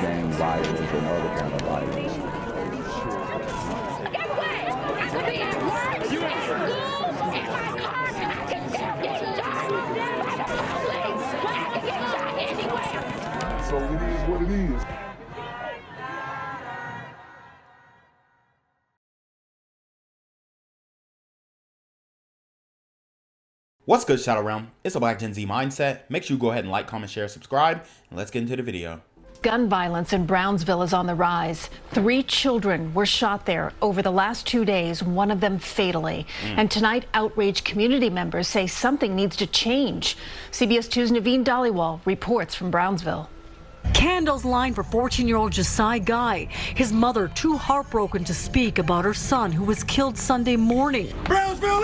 gang violence and other kind of violence. Get away! I could be at work, at school, in my car, I can still get shot by the police, but I can get shot anywhere. So it is what it is. What's good, Shadow Realm? It's a Black Gen Z Mindset. Make sure you go ahead and like, comment, share, subscribe, and let's get into the video. Gun violence in Brownsville is on the rise. 3 children were shot there over the last 2 days, one of them fatally. And tonight, outraged community members say something needs to change. CBS 2's Naveen Dhaliwal reports from Brownsville. Candles line for 14-year-old Josiah Guy. His mother too heartbroken to speak about her son who was killed Sunday morning. Brownsville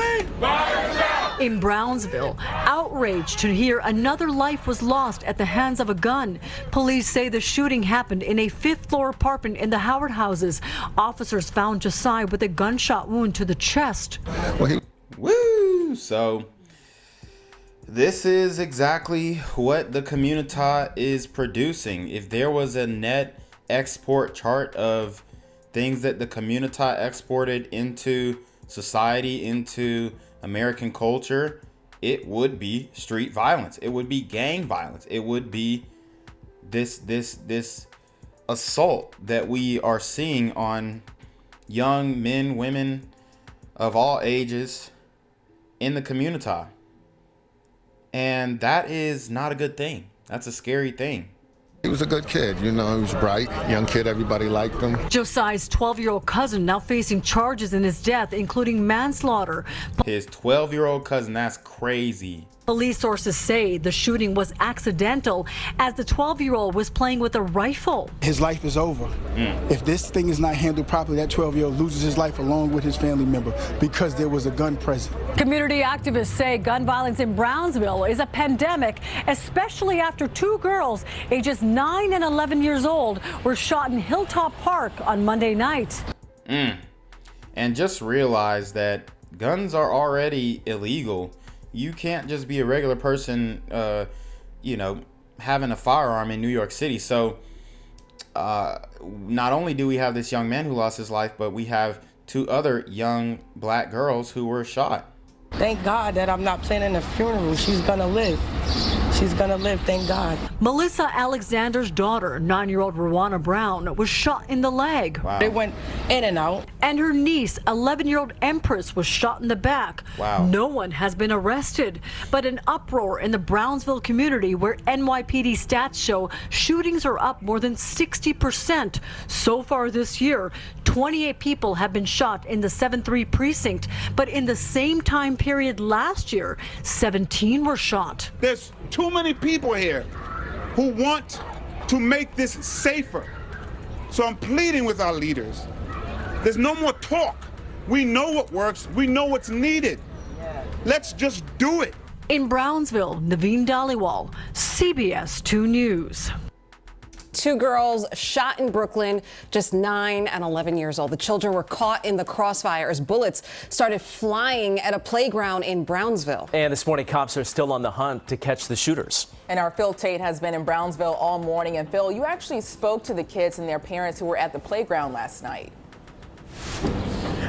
In Brownsville, outraged to hear another life was lost at the hands of a gun. Police say the shooting happened in a 5th-floor apartment in the Howard houses. Officers found Josiah with a gunshot wound to the chest. Woo! So this is exactly what the community is producing. If there was a net export chart of things that the community exported into society, into American culture, it would be street violence. It would be gang violence. It would be this assault that we are seeing on young men, women of all ages in the community. And that is not a good thing. That's a scary thing. He was a good kid, you know, he was bright, young kid, everybody liked him. Josiah's 12-year-old cousin now facing charges in his death, including manslaughter. His 12-year-old cousin, that's crazy. Police sources say the shooting was accidental as the 12-year-old was playing with a rifle. His life is over. If this thing is not handled properly, that 12-year-old loses his life along with his family member because there was a gun present. Community activists say gun violence in Brownsville is a pandemic, especially after 2 girls, ages 9 and 11 years old, were shot in Hilltop Park on Monday night. And just realize that guns are already illegal. You can't just be a regular person, you know, having a firearm in New York City. So not only do we have this young man who lost his life, but we have 2 other young black girls who were shot. Thank God that I'm not planning a funeral. She's gonna live. She's gonna live, thank God. Melissa Alexander's daughter, 9-year-old Ruanna Brown, was shot in the leg. Wow. They went in and out. And her niece, 11-year-old Empress, was shot in the back. Wow. No one has been arrested, but an uproar in the Brownsville community where NYPD stats show shootings are up more than 60%. So far this year, 28 people have been shot in the 7-3 precinct, but in the same time period last year, 17 were shot. There's too many people here who want to make this safer. So I'm pleading with our leaders. There's no more talk. We know what works. We know what's needed. Let's just do it. In Brownsville, Naveen Dhaliwal, CBS 2 News. 2 girls shot in Brooklyn, just 9 and 11 years old. The children were caught in the crossfire as bullets started flying at a playground in Brownsville. And this morning, cops are still on the hunt to catch the shooters. And our Phil Tate has been in Brownsville all morning. And Phil, you actually spoke to the kids and their parents who were at the playground last night.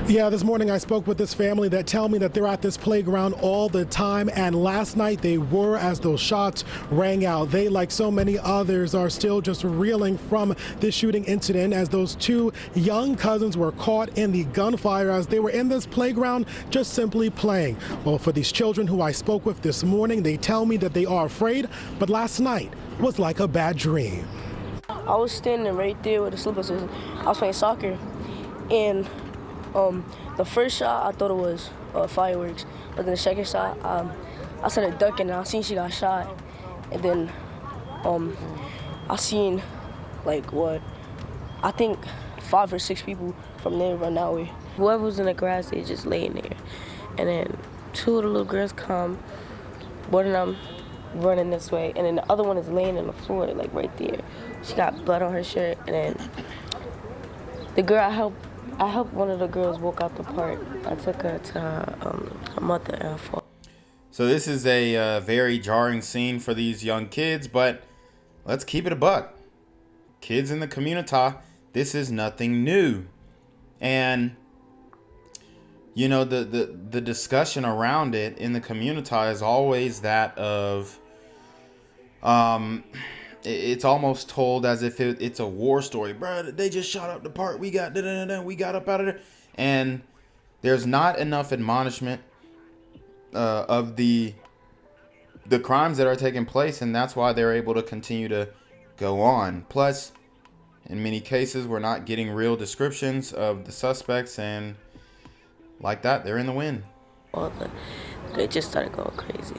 Yeah, this morning I spoke with this family that tell me that they're at this playground all the time, and last night they were as those shots rang out. They, like so many others, are still just reeling from this shooting incident as those 2 young cousins were caught in the gunfire as they were in this playground just simply playing. Well, for these children who I spoke with this morning, they tell me that they are afraid, but last night was like a bad dream. I was standing right there with the slippers. I was playing soccer, and the first shot I thought it was fireworks, but then the second shot I started ducking and I seen she got shot, and then I seen like I think 5 or 6 people from there run that way. Whoever was in the grass, they just laying there, and then 2 of the little girls come, one of them running this way, and then the other one is laying on the floor like right there. She got blood on her shirt, and then the girl I helped one of the girls walk out the park. I took her to her mother and her father. So this is a very jarring scene for these young kids, but let's keep it a buck. kids in the community, this is nothing new. And you know, the discussion around it in the community is always that of it's almost told as if it's a war story. Bro, they just shot up the park, we got we got up out of there. And there's not enough admonishment of the crimes that are taking place, and that's why they're able to continue to go on. Plus, in many cases, we're not getting real descriptions of the suspects, and like that, they're in the wind. They just started going crazy.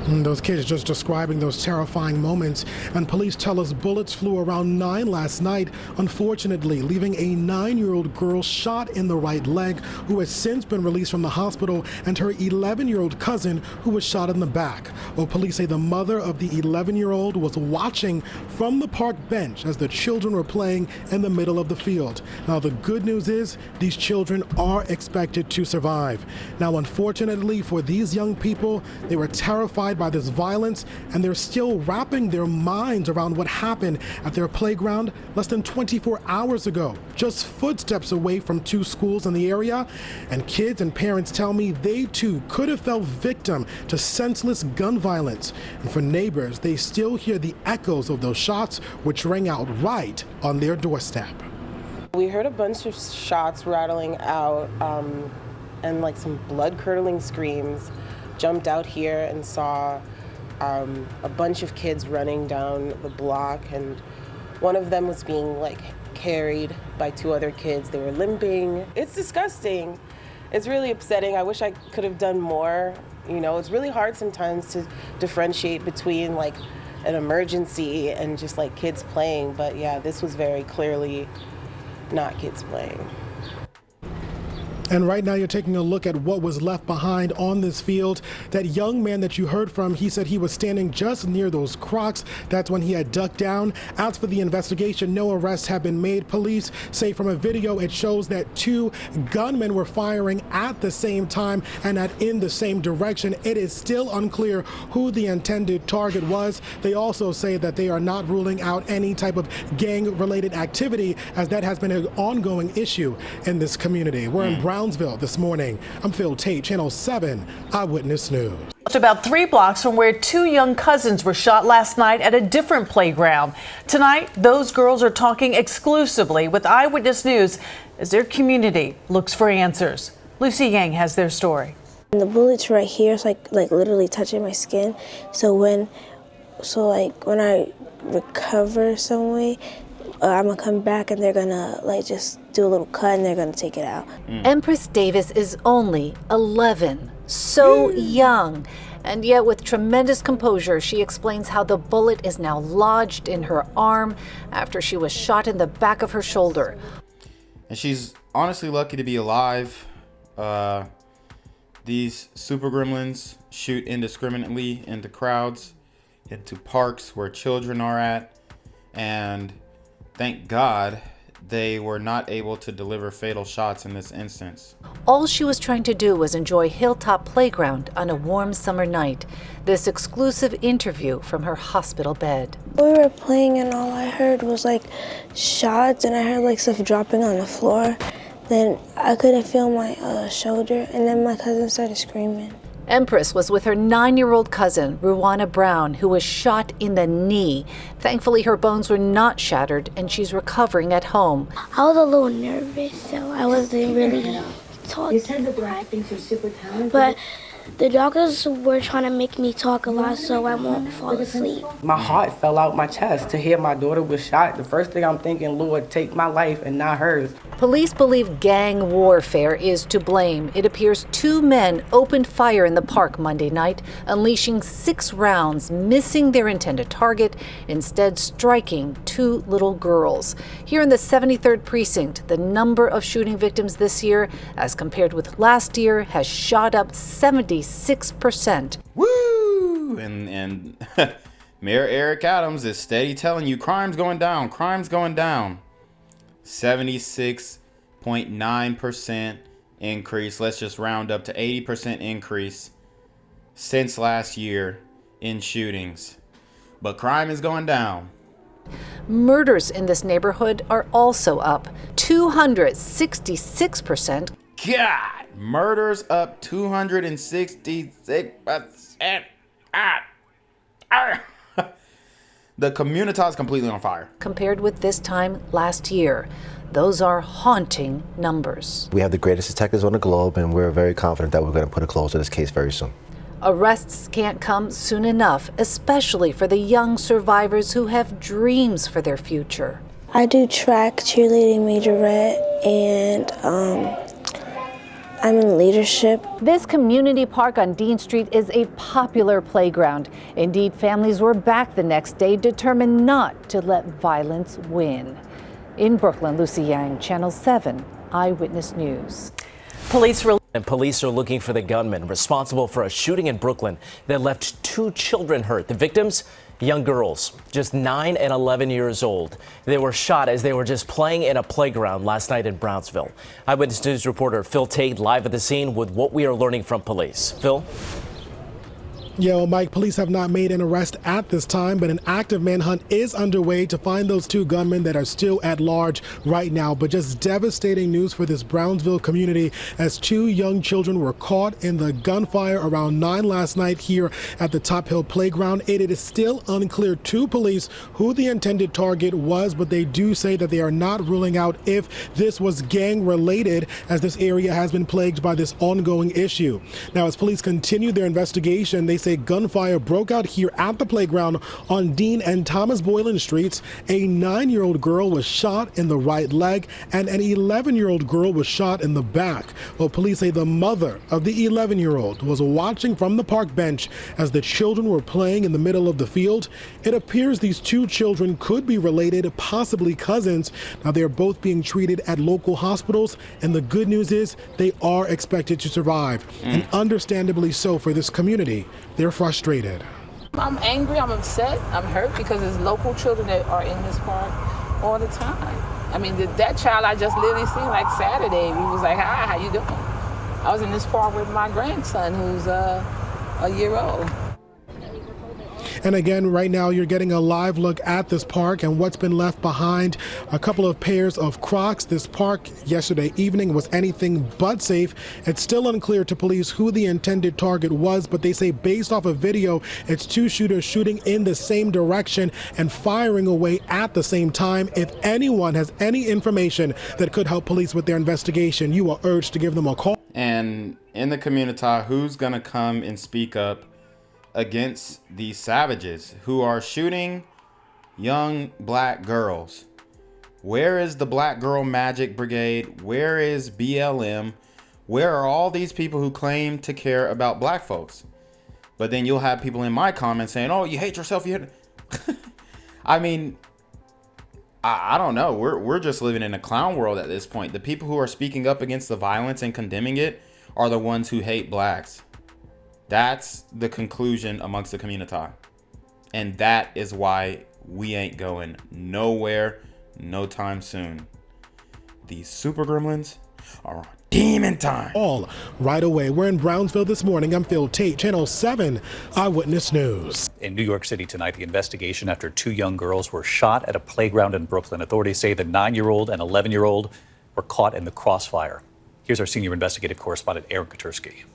Those kids just describing those terrifying moments, and police tell us bullets flew around 9 last night, unfortunately leaving a 9-year-old girl shot in the right leg, who has since been released from the hospital, and her 11-year-old cousin who was shot in the back. Well, police say the mother of the 11-year-old was watching from the park bench as the children were playing in the middle of the field. Now, the good news is these children are expected to survive. Now, unfortunately for these young people, they were terrified by this violence, and they're still wrapping their minds around what happened at their playground less than 24 hours ago, just footsteps away from 2 schools in the area. And kids and parents tell me they too could have fell victim to senseless gun violence. And for neighbors, they still hear the echoes of those shots, which rang out right on their doorstep. We heard a bunch of shots rattling out and like some blood-curdling screams. Jumped out here and saw a bunch of kids running down the block, and one of them was being like carried by 2 other kids. They were limping. It's disgusting. It's really upsetting. I wish I could have done more. You know, it's really hard sometimes to differentiate between like an emergency and just like kids playing. But yeah, this was very clearly not kids playing. And right now you're taking a look at what was left behind on this field. That young man that you heard from, he said he was standing just near those crocs. That's when he had ducked down. As for the investigation, no arrests have been made. Police say from a video it shows that 2 gunmen were firing at the same time and in the same direction. It is still unclear who the intended target was. They also say that they are not ruling out any type of gang-related activity, as that has been an ongoing issue in this community. We're in Brownsville this morning. I'm Phil Tate, Channel 7 Eyewitness News. About 3 blocks from where 2 young cousins were shot last night at a different playground. Tonight, those girls are talking exclusively with Eyewitness News as their community looks for answers. Lucy Yang has their story. And the bullets right here is like literally touching my skin. So when I recover some way, I'm gonna come back and they're gonna just do a little cut and they're gonna take it out. Empress Davis is only 11, so young. And yet with tremendous composure, she explains how the bullet is now lodged in her arm after she was shot in the back of her shoulder. And she's honestly lucky to be alive. These super gremlins shoot indiscriminately into crowds, into parks where children are at, and thank God they were not able to deliver fatal shots in this instance. All she was trying to do was enjoy Hilltop Playground on a warm summer night. This exclusive interview from her hospital bed. We were playing and all I heard was shots, and I heard stuff dropping on the floor. Then I couldn't feel my shoulder, and then my cousin started screaming. Empress was with her 9-year-old cousin, Ruanna Brown, who was shot in the knee. Thankfully, her bones were not shattered, and she's recovering at home. I was a little nervous, so I wasn't really talking. You said the black things are super talented. But the doctors were trying to make me talk a lot so I won't fall asleep. My heart fell out my chest to hear my daughter was shot. The first thing I'm thinking, Lord, take my life and not hers. Police believe gang warfare is to blame. It appears 2 men opened fire in the park Monday night, unleashing 6 rounds, missing their intended target, instead striking 2 little girls. Here in the 73rd precinct, the number of shooting victims this year, as compared with last year, has shot up 76%. Woo! And Mayor Eric Adams is steady telling you crime's going down, crime's going down. 76.9% increase. Let's just round up to 80% increase since last year in shootings. But crime is going down. Murders in this neighborhood are also up 266%. God, murders up 266%. The community is completely on fire. Compared with this time last year. Those are haunting numbers. We have the greatest detectives on the globe, and we're very confident that we're going to put a close to this case very soon. Arrests can't come soon enough, especially for the young survivors who have dreams for their future. I do track, cheerleading, majorette, and I'm in leadership. This community park on Dean Street is a popular playground. Indeed, families were back the next day, determined not to let violence win. In Brooklyn, Lucy Yang, Channel 7 Eyewitness News. Police are looking for the gunman responsible for a shooting in Brooklyn that left 2 children hurt. The victims, young girls, just 9 and 11 years old. They were shot as they were just playing in a playground last night in Brownsville. Eyewitness News reporter Phil Tate live at the scene with what we are learning from police. Phil? Yeah, well, Mike, police have not made an arrest at this time, but an active manhunt is underway to find those 2 gunmen that are still at large right now. But just devastating news for this Brownsville community as 2 young children were caught in the gunfire around 9 last night here at the Top Hill Playground. It is still unclear to police who the intended target was, but they do say that they are not ruling out if this was gang related, as this area has been plagued by this ongoing issue. Now, as police continue their investigation, they say gunfire broke out here at the playground on Dean and Thomas Boylan Streets. A 9-year-old girl was shot in the right leg and an 11-year-old girl was shot in the back. Well, police say the mother of the 11-year-old was watching from the park bench as the children were playing in the middle of the field. It appears these 2 children could be related, possibly cousins. Now, they're both being treated at local hospitals, and the good news is they are expected to survive, and understandably so for this community. They're frustrated. I'm angry, I'm upset, I'm hurt because there's local children that are in this park all the time. I mean, that child I just literally seen like Saturday, we was like, hi, how you doing? I was in this park with my grandson who's a year old. And again, right now you're getting a live look at this park and what's been left behind. A couple of pairs of Crocs. This park yesterday evening was anything but safe. It's still unclear to police who the intended target was, but they say based off of video, it's 2 shooters shooting in the same direction and firing away at the same time. If anyone has any information that could help police with their investigation, you are urged to give them a call. And in the community, who's gonna come and speak up against these savages who are shooting young black girls? Where is the Black Girl Magic Brigade? Where is BLM? Where are all these people who claim to care about black folks? But then you'll have people in my comments saying, oh, you hate yourself. You hate I mean, I don't know. We're just living in a clown world at this point. The people who are speaking up against the violence and condemning it are the ones who hate blacks. That's the conclusion amongst the community. And that is why we ain't going nowhere no time soon. These super gremlins are on demon time. All right away. We're in Brownsville this morning. I'm Phil Tate, Channel 7 Eyewitness News. In New York City tonight, the investigation after 2 young girls were shot at a playground in Brooklyn. Authorities say the 9-year-old and 11-year-old were caught in the crossfire. Here's our senior investigative correspondent, Aaron Katursky.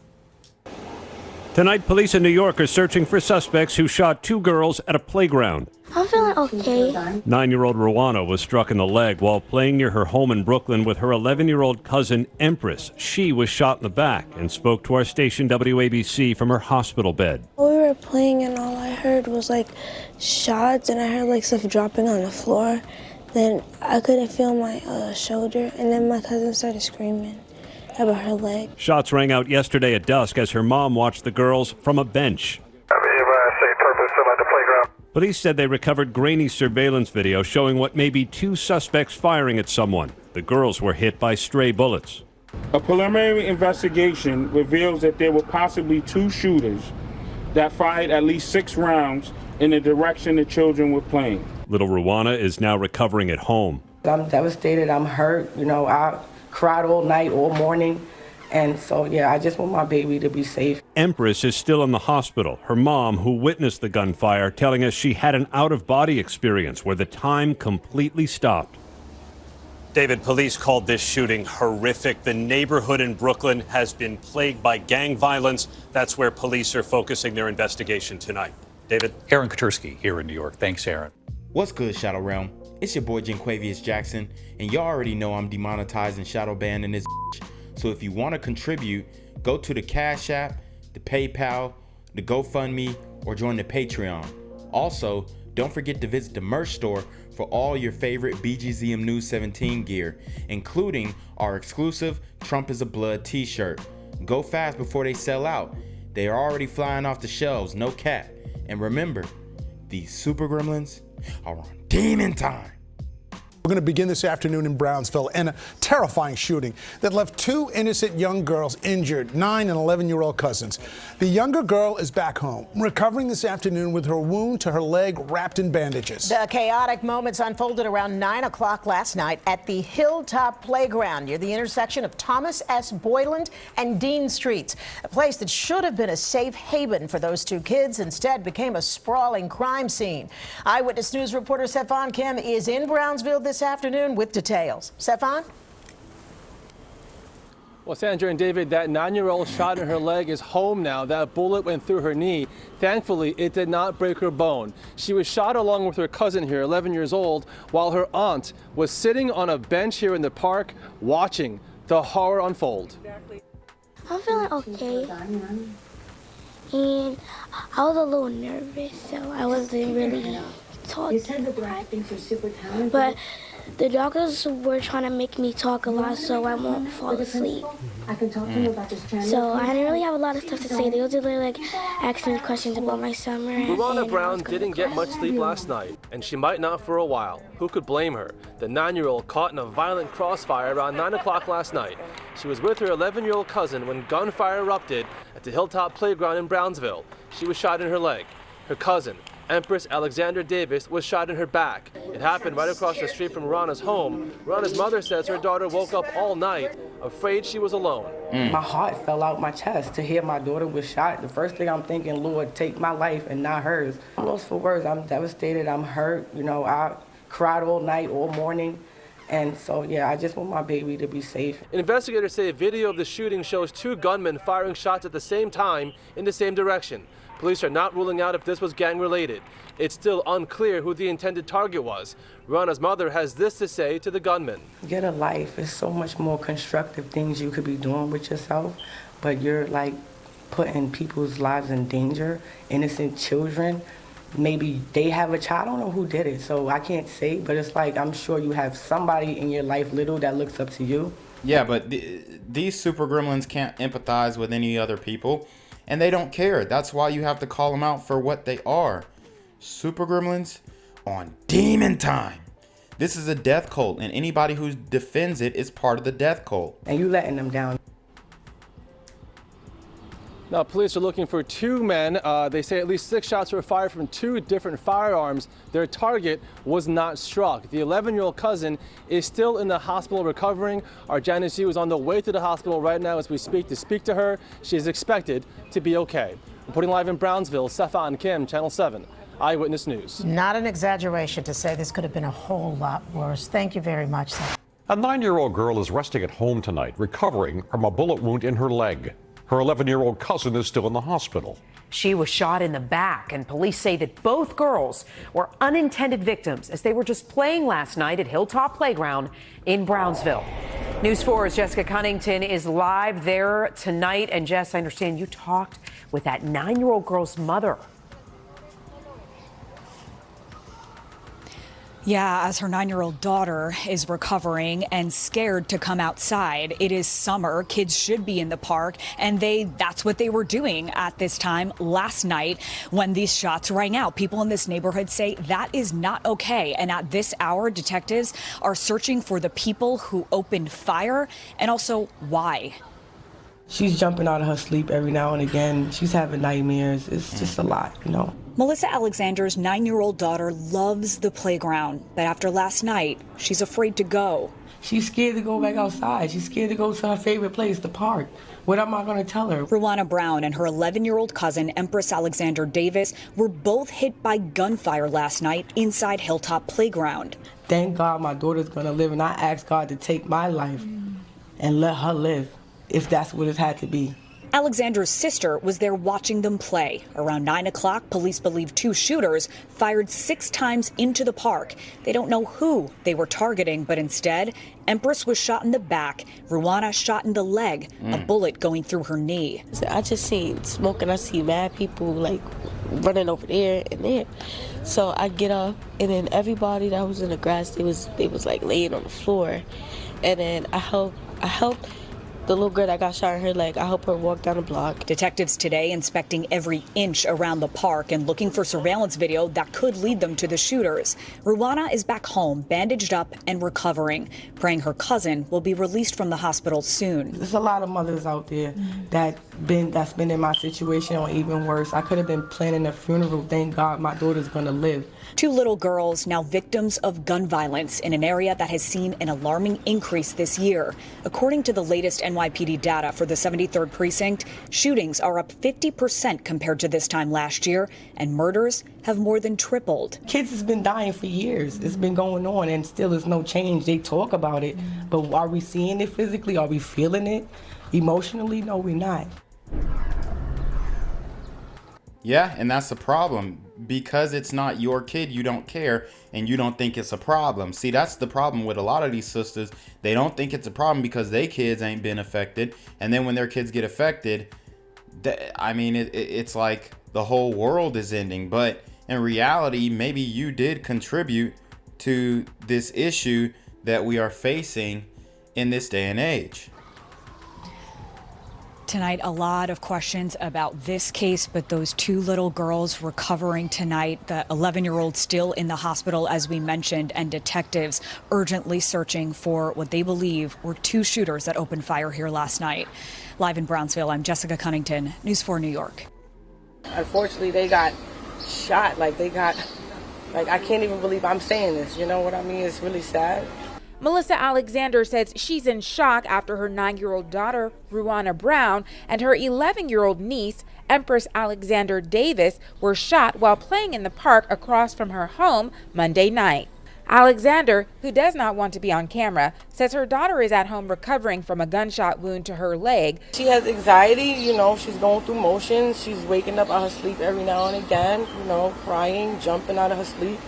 Tonight, police in New York are searching for suspects who shot 2 girls at a playground. I'm feeling okay. 9-year-old Ruanna was struck in the leg while playing near her home in Brooklyn with her 11-year-old cousin, Empress. She was shot in the back and spoke to our station WABC from her hospital bed. We were playing and all I heard was like shots and I heard like stuff dropping on the floor. Then I couldn't feel my shoulder and then my cousin started screaming about her leg. Shots rang out yesterday at dusk as her mom watched the girls from a bench. Police said they recovered grainy surveillance video showing what may be 2 suspects firing at someone. The girls were hit by stray bullets. A preliminary investigation reveals that there were possibly 2 shooters that fired at least 6 rounds in the direction the children were playing. Little Ruanna is now recovering at home. I'm devastated. I'm hurt. You know, I cried all night, all morning. And so, yeah, I just want my baby to be safe. Empress is still in the hospital. Her mom, who witnessed the gunfire, telling us she had an out-of-body experience where the time completely stopped. David, police called this shooting horrific. The neighborhood in Brooklyn has been plagued by gang violence. That's where police are focusing their investigation tonight. David? Aaron Katursky here in New York. Thanks, Aaron. What's good, Shadow Realm? It's your boy Janquavius Jackson, and y'all already know I'm demonetizing shadow banning this bitch. So if you want to contribute, go to the Cash App, the PayPal, the GoFundMe, or join the Patreon. Also, don't forget to visit the merch store for all your favorite BGZM News 17 gear, including our exclusive Trump is a Blood t-shirt. Go fast before they sell out. They are already flying off the shelves, no cap. And remember, these super gremlins are on demon time. We're going to begin this afternoon in Brownsville in a terrifying shooting that left two innocent young girls injured, 9 and 11-year-old cousins. The younger girl is back home, recovering this afternoon with her wound to her leg wrapped in bandages. The chaotic moments unfolded around 9 o'clock last night at the Hilltop Playground near the intersection of Thomas S. Boyland and Dean Streets. A place that should have been a safe haven for those two kids instead became a sprawling crime scene. Eyewitness News reporter Stefan Kim is in Brownsville this afternoon with details. Stefan? Well, Sandra and David, that 9-year-old shot in her leg is home now. That bullet went through her knee. Thankfully, it did not break her bone. She was shot along with her cousin here, 11 years old, while her aunt was sitting on a bench here in the park watching the horror unfold. I'm feeling okay. And I was a little nervous, so I wasn't really talking. You said that I think you're super talented. But the doctors were trying to make me talk a lot so I won't fall asleep. I can talk to you about this channel. So I didn't really have a lot of stuff to say. They was really like asking me questions about my summer. Ruanna Brown didn't get much sleep last night, and she might not for a while. Who could blame her? The 9-year-old caught in a violent crossfire around 9 o'clock last night. She was with her 11-year-old cousin when gunfire erupted at the Hilltop Playground in Brownsville. She was shot in her leg. Her cousin, Empress Alexander Davis, was shot in her back. It happened right across the street from Ruanna's home. Ruanna's mother says her daughter woke up all night, afraid she was alone. My heart fell out my chest to hear my daughter was shot. The first thing I'm thinking, Lord, take my life and not hers. I'm lost for words. I'm devastated. I'm hurt. You know, I cried all night, all morning. And so, yeah, I just want my baby to be safe. Investigators say a video of the shooting shows two gunmen firing shots at the same time in the same direction. Police are not ruling out if this was gang-related. It's still unclear who the intended target was. Ruanna's mother has this to say to the gunman. Get a life. There's so much more constructive things you could be doing with yourself, but you're like putting people's lives in danger, innocent children. Maybe they have a child. I don't know who did it, so I can't say, but it's like I'm sure you have somebody in your life, little, that looks up to you. Yeah, but these super gremlins can't empathize with any other people. And they don't care. That's why you have to call them out for what they are. Super gremlins on demon time. This is a death cult, and anybody who defends it is part of the death cult. And you letting them down. Now, police are looking for two men. They say at least 6 shots were fired from 2 different firearms. Their target was not struck. The 11-year-old cousin is still in the hospital recovering. Our Janice Yu is on the way to the hospital right now as we speak to her. She is expected to be okay. Reporting live in Brownsville, Stefan Kim, Channel 7, Eyewitness News. Not an exaggeration to say this could have been a whole lot worse. Thank you very much, Stefan. A 9-year-old girl is resting at home tonight, recovering from a bullet wound in her leg. Her 11-year-old cousin is still in the hospital. She was shot in the back, and police say that both girls were unintended victims as they were just playing last night at Hilltop Playground in Brownsville. News 4's Jessica Cunnington is live there tonight. And Jess, I understand you talked with that 9-year-old girl's mother. Yeah, as her 9-year-old daughter is recovering and scared to come outside. It is summer. Kids should be in the park, and that's what they were doing at this time last night when these shots rang out. People in this neighborhood say that is not okay. And at this hour, detectives are searching for the people who opened fire and also why. She's jumping out of her sleep every now and again. She's having nightmares. It's just a lot, you know. Melissa Alexander's 9-year-old daughter loves the playground, but after last night, she's afraid to go. She's scared to go back outside. She's scared to go to her favorite place, the park. What am I going to tell her? Ruanna Brown and her 11-year-old cousin, Empress Alexander Davis, were both hit by gunfire last night inside Hilltop Playground. Thank God my daughter's going to live, and I ask God to take my life and let her live, if that's what it had to be. Alexander's sister was there watching them play. Around 9 o'clock, police believe 2 shooters fired 6 times into the park. They don't know who they were targeting, but instead, Empress was shot in the back, Ruanna shot in the leg, a bullet going through her knee. I just seen smoke and I see mad people like running over there and there. So I get up and then everybody that was in the grass, they was like laying on the floor. And then I helped the little girl that got shot in her leg, I helped her walk down the block. Detectives today inspecting every inch around the park and looking for surveillance video that could lead them to the shooters. Ruanna is back home, bandaged up and recovering, praying her cousin will be released from the hospital soon. There's a lot of mothers out there that's been in my situation or even worse. I could have been planning a funeral. Thank God my daughter's gonna live. 2 little girls now victims of gun violence in an area that has seen an alarming increase this year. According to the latest NYPD data for the 73rd precinct, shootings are up 50% compared to this time last year, and murders have more than tripled. Kids has been dying for years. It's been going on and still there's no change. They talk about it, but are we seeing it physically? Are we feeling it emotionally? No, we're not. Yeah, and that's the problem. Because it's not your kid, you don't care and you don't think it's a problem. See, that's the problem with a lot of these sisters. They don't think it's a problem because their kids ain't been affected. And then when their kids get affected, it's like the whole world is ending. But in reality, maybe you did contribute to this issue that we are facing in this day and age. Tonight, a lot of questions about this case, but those 2 little girls recovering tonight, the 11-year-old still in the hospital, as we mentioned, and detectives urgently searching for what they believe were 2 shooters that opened fire here last night. Live in Brownsville, I'm Jessica Cunnington, News 4 New York. Unfortunately, they got shot. I can't even believe I'm saying this. You know what I mean? It's really sad. Melissa Alexander says she's in shock after her 9-year-old daughter, Ruanna Brown, and her 11-year-old niece, Empress Alexander Davis, were shot while playing in the park across from her home Monday night. Alexander, who does not want to be on camera, says her daughter is at home recovering from a gunshot wound to her leg. She has anxiety, she's going through motions. She's waking up out of her sleep every now and again, crying, jumping out of her sleep.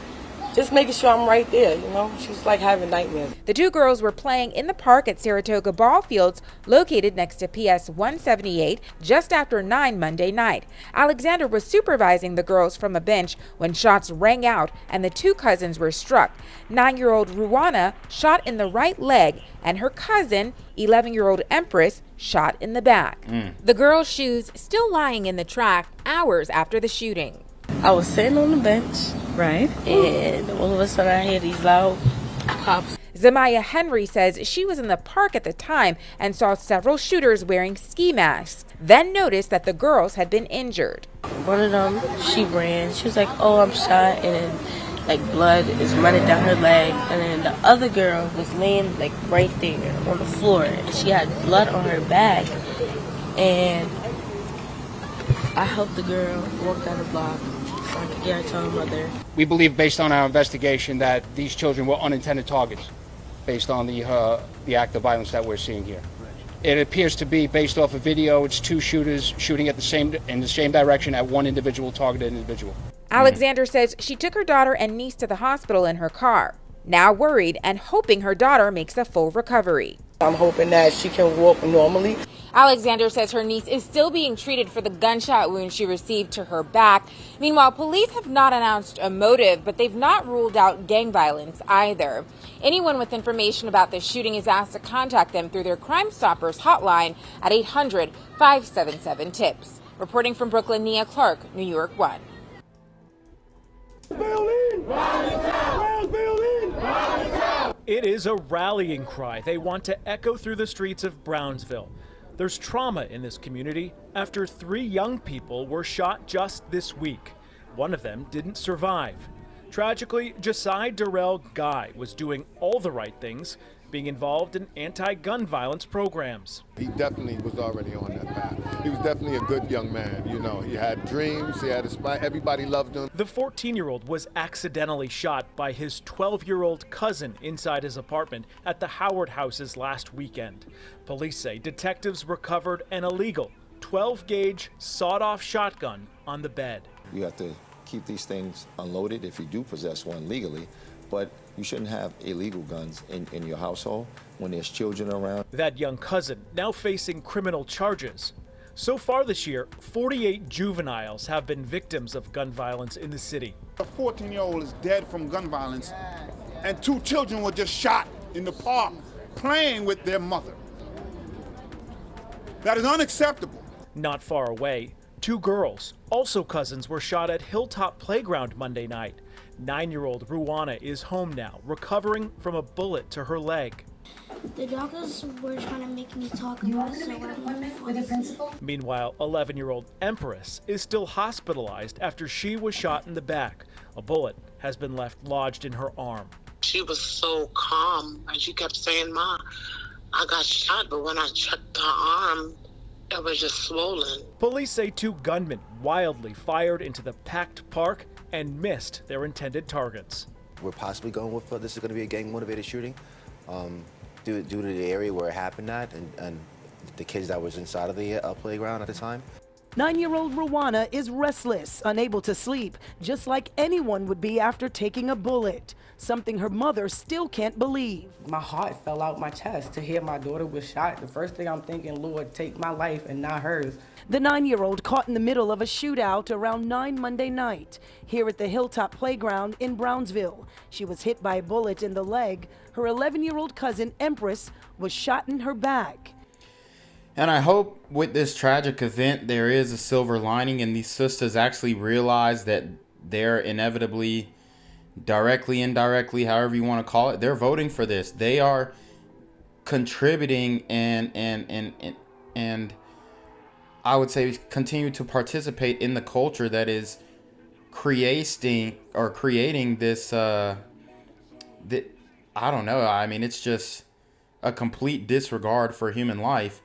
Just making sure I'm right there, She's like having nightmares. The 2 girls were playing in the park at Saratoga Ball Fields, located next to PS 178, just after 9 Monday night. Alexander was supervising the girls from a bench when shots rang out and the 2 cousins were struck. 9-year-old Ruanna shot in the right leg, and her cousin, 11-year-old Empress, shot in the back. The girls' shoes still lying in the track hours after the shooting. I was sitting on the bench. Right. And all of a sudden I hear these loud pops. Zamaya Henry says she was in the park at the time and saw several shooters wearing ski masks, then noticed that the girls had been injured. One of them, she ran. She was like, oh, I'm shot. And then, blood is running down her leg. And then the other girl was laying, right there on the floor. And she had blood on her back. And I helped the girl walk down the block. So I could get her to her mother. We believe, based on our investigation, that these children were unintended targets, based on the act of violence that we're seeing here. It appears to be, based off a video, it's 2 shooters shooting in the same direction at one individual, targeted individual. Alexander says she took her daughter and niece to the hospital in her car, now worried and hoping her daughter makes a full recovery. I'm hoping that she can walk normally. Alexander says her niece is still being treated for the gunshot wound she received to her back. Meanwhile, police have not announced a motive, but they've not ruled out gang violence either. Anyone with information about this shooting is asked to contact them through their Crime Stoppers hotline at 800-577-TIPS. Reporting from Brooklyn, Nia Clark, New York 1. It is a rallying cry they want to echo through the streets of Brownsville. There's trauma in this community after 3 young people were shot just this week. One of them didn't survive. Tragically, Josiah Darrell Guy was doing all the right things, being involved in anti-gun violence programs. He definitely was already on that path. He was definitely a good young man. You know, he had dreams, he had a spy, everybody loved him. The 14-year-old was accidentally shot by his 12-year-old cousin inside his apartment at the Howard houses last weekend. Police say detectives recovered an illegal 12-gauge sawed-off shotgun on the bed. You have to keep these things unloaded if you do possess one legally, but you shouldn't have illegal guns in your household when there's children around. That young cousin now facing criminal charges. So far this year, 48 juveniles have been victims of gun violence in the city. A 14-year-old is dead from gun violence, and 2 children were just shot in the park playing with their mother. That is unacceptable. Not far away, 2 girls, also cousins, were shot at Hilltop Playground Monday night. 9-year-old Ruanna is home now, recovering from a bullet to her leg. The doctors were trying to make me talk about it, so I went with the principal. Meanwhile, 11-year-old Empress is still hospitalized after she was shot in the back. A bullet has been left lodged in her arm. She was so calm, and she kept saying, "Ma, I got shot," but when I checked her arm, it was just swollen. Police say 2 gunmen wildly fired into the packed park and missed their intended targets. We're possibly going with this is going to be a gang-motivated shooting due to the area where it happened at and the kids that was inside of the playground at the time. 9-year-old Ruanna is restless, unable to sleep, just like anyone would be after taking a bullet, something her mother still can't believe. My heart fell out my chest to hear my daughter was shot. The first thing I'm thinking, Lord, take my life and not hers. The 9-year-old caught in the middle of a shootout around 9 Monday night here at the Hilltop Playground in Brownsville. She was hit by a bullet in the leg. Her 11-year-old cousin, Empress, was shot in her back. And I hope with this tragic event there is a silver lining and these sisters actually realize that they're inevitably, directly, indirectly, however you want to call it, they're voting for this. They are contributing and I would say continue to participate in the culture that is creating this I don't know. I mean, it's just a complete disregard for human life.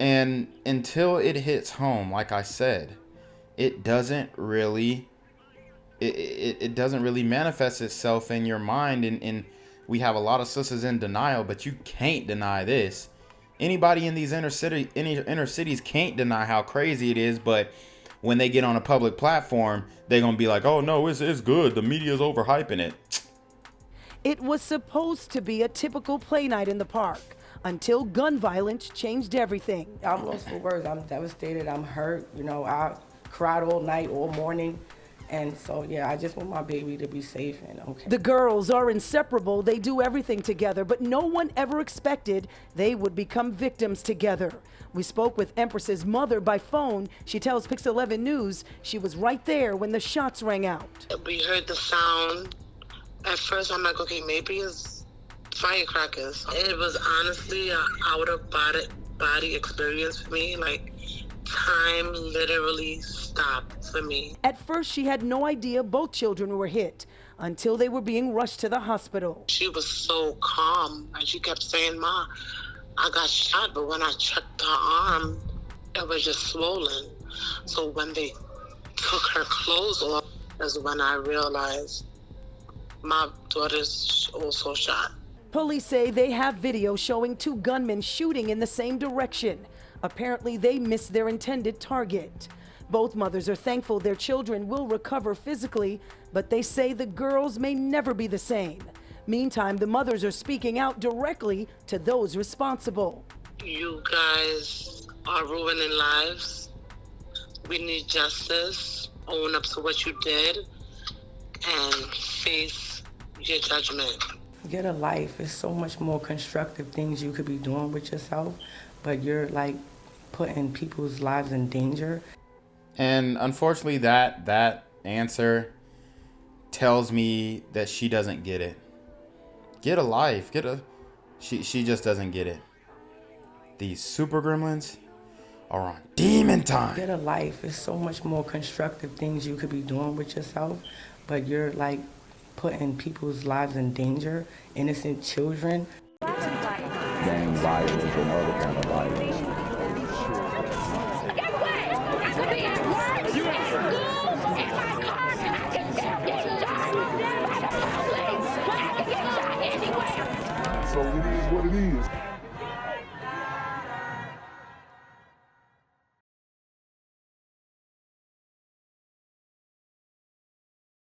And until it hits home, like I said, it doesn't really manifest itself in your mind. And we have a lot of sisters in denial, but you can't deny this. Anybody in these inner cities can't deny how crazy it is. But when they get on a public platform, they're gonna be like, "Oh no, it's good. The media's overhyping it." It was supposed to be a typical play night in the park until gun violence changed everything. I'm lost for words. I'm devastated. I'm hurt. You know, I cried all night, all morning. And so, yeah, I just want my baby to be safe and okay. The girls are inseparable. They do everything together, but no one ever expected they would become victims together. We spoke with Empress's mother by phone. She tells Pix 11 News she was right there when the shots rang out. We heard the sound. At first, I'm like, okay, maybe it's firecrackers. It was honestly an out-of-body experience for me. Like, time literally stopped for me. At first, she had no idea both children were hit until they were being rushed to the hospital. She was so calm, and she kept saying, "Ma, I got shot," but when I checked her arm, it was just swollen. So when they took her clothes off, is when I realized my daughter's also shot. Police say they have video showing 2 gunmen shooting in the same direction. Apparently, they missed their intended target. Both mothers are thankful their children will recover physically, but they say the girls may never be the same. Meantime, the mothers are speaking out directly to those responsible. You guys are ruining lives. We need justice. Own up to what you did and face your judgment. Get a life. There's so much more constructive things you could be doing with yourself, but you're like putting people's lives in danger. And unfortunately, that answer tells me that she doesn't get it. Get a life. She just doesn't get it. these super gremlins are on demon time. Get a life. There's so much more constructive things you could be doing with yourself, but you're like putting people's lives in danger, innocent children. Gang violence and other kind of violence. So it is what it is.